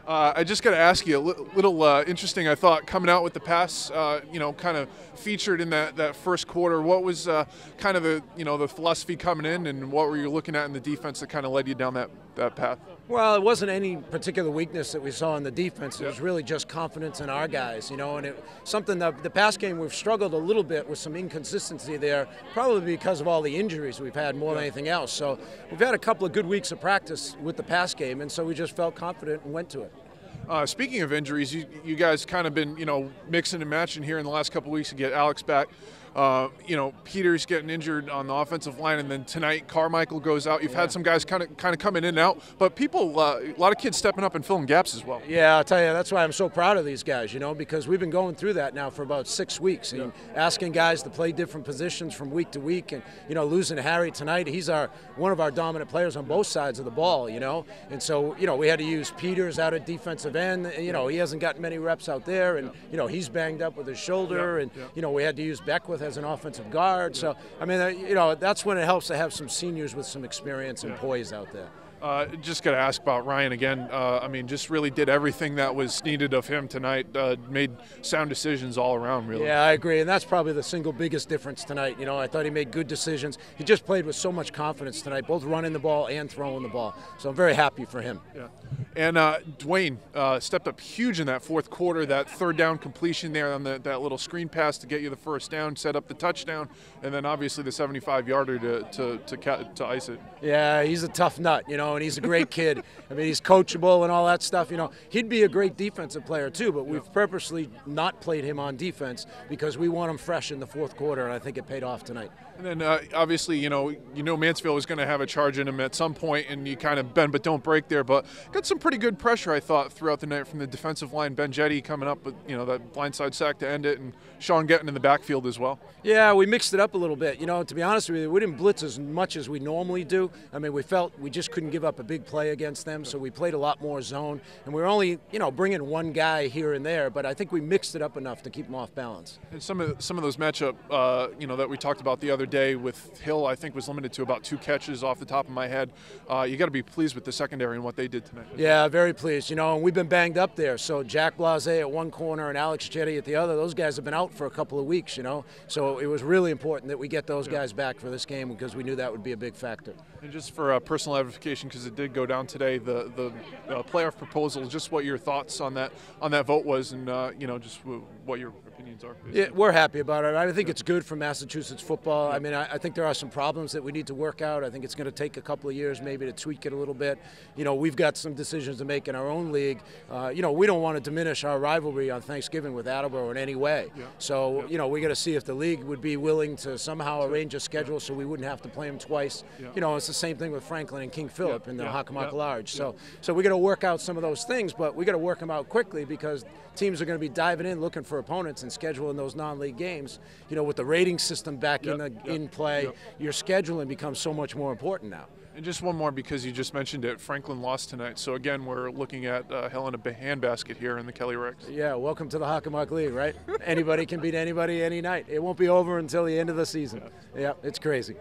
I just got to ask you a little interesting. I thought coming out with the pass, kind of featured in that first quarter. What was kind of the philosophy coming in, and what were you looking at in the defense that kind of led you down that path? Well, it wasn't any particular weakness that we saw in the defense. It was really just confidence in our guys, and something that the pass game we've struggled a little bit with some inconsistency there, probably because of all the injuries we've had more than anything else. So we've had a couple of good weeks of practice with the pass game, and so we just felt confident and went to it. Speaking of injuries, you guys kind of been mixing and matching here in the last couple of weeks to get Alex back. Peter's getting injured on the offensive line, and then tonight Carmichael goes out. You've had some guys kind of coming in and out, but a lot of kids stepping up and filling gaps as well. Yeah, I'll tell you, that's why I'm so proud of these guys, because we've been going through that now for about 6 weeks, and asking guys to play different positions from week to week, and losing Harry tonight, he's one of our dominant players on both sides of the ball, and so we had to use Peters out at defensive end. He hasn't gotten many reps out there, and he's banged up with his shoulder, and we had to use Beckwith as an offensive guard. So, I mean, that's when it helps to have some seniors with some experience and poise out there. Just got to ask about Ryan again. Just really did everything that was needed of him tonight. Made sound decisions all around, really. Yeah, I agree, and that's probably the single biggest difference tonight. I thought he made good decisions. He just played with so much confidence tonight, both running the ball and throwing the ball. So I'm very happy for him. Yeah. And Dwayne stepped up huge in that fourth quarter. That third down completion there on that little screen pass to get you the first down, set up the touchdown, and then obviously the 75-yarder to ice it. Yeah, he's a tough nut, and he's a great kid. I mean, he's coachable and all that stuff. He'd be a great defensive player too, but we've purposely not played him on defense because we want him fresh in the fourth quarter, and I think it paid off tonight. And then obviously, Mansfield was going to have a charge in him at some point, and you kind of bend but don't break there. But got some pretty good pressure, I thought, throughout the night from the defensive line. Ben Jetty coming up with that blindside sack to end it, and Sean getting in the backfield as well. Yeah, we mixed it up a little bit. To be honest with you, we didn't blitz as much as we normally do. I mean, we felt we just couldn't give up a big play against them, so we played a lot more zone. And we were only, bringing one guy here and there, but I think we mixed it up enough to keep them off balance. And some of those matchup, that we talked about the other day with Hill, I think was limited to about 2 catches off the top of my head. You got to be pleased with the secondary and what they did tonight. Yeah, very pleased. And we've been banged up there. So Jack Blase at one corner and Alex Jetty at the other. Those guys have been out for a couple of weeks. So it was really important that we get those guys back for this game because we knew that would be a big factor. And just for personal edification, because it did go down today, the playoff proposal, just what your thoughts on that vote was, and just what your opinions are. Yeah, we're happy about it. I think it's good for Massachusetts football. I mean, I think there are some problems that we need to work out. I think it's going to take a couple of years maybe to tweak it a little bit. We've got some decisions to make in our own league. We don't want to diminish our rivalry on Thanksgiving with Attleborough in any way. Yeah. So, we got to see if the league would be willing to somehow arrange a schedule so we wouldn't have to play them twice. Yeah. It's the same thing with Franklin and King Philip in the Hockomock Large. So we got to work out some of those things, but we got to work them out quickly because teams are going to be diving in looking for opponents and scheduling those non-league games. With the rating system back in play, your scheduling becomes so much more important now. And just one more, because you just mentioned it, Franklin lost tonight. So again, we're looking at hell in a handbasket here in the Kelly Rex. Yeah, welcome to the Hockomock League, right? Anybody can beat anybody any night. It won't be over until the end of the season. Yeah, it's crazy.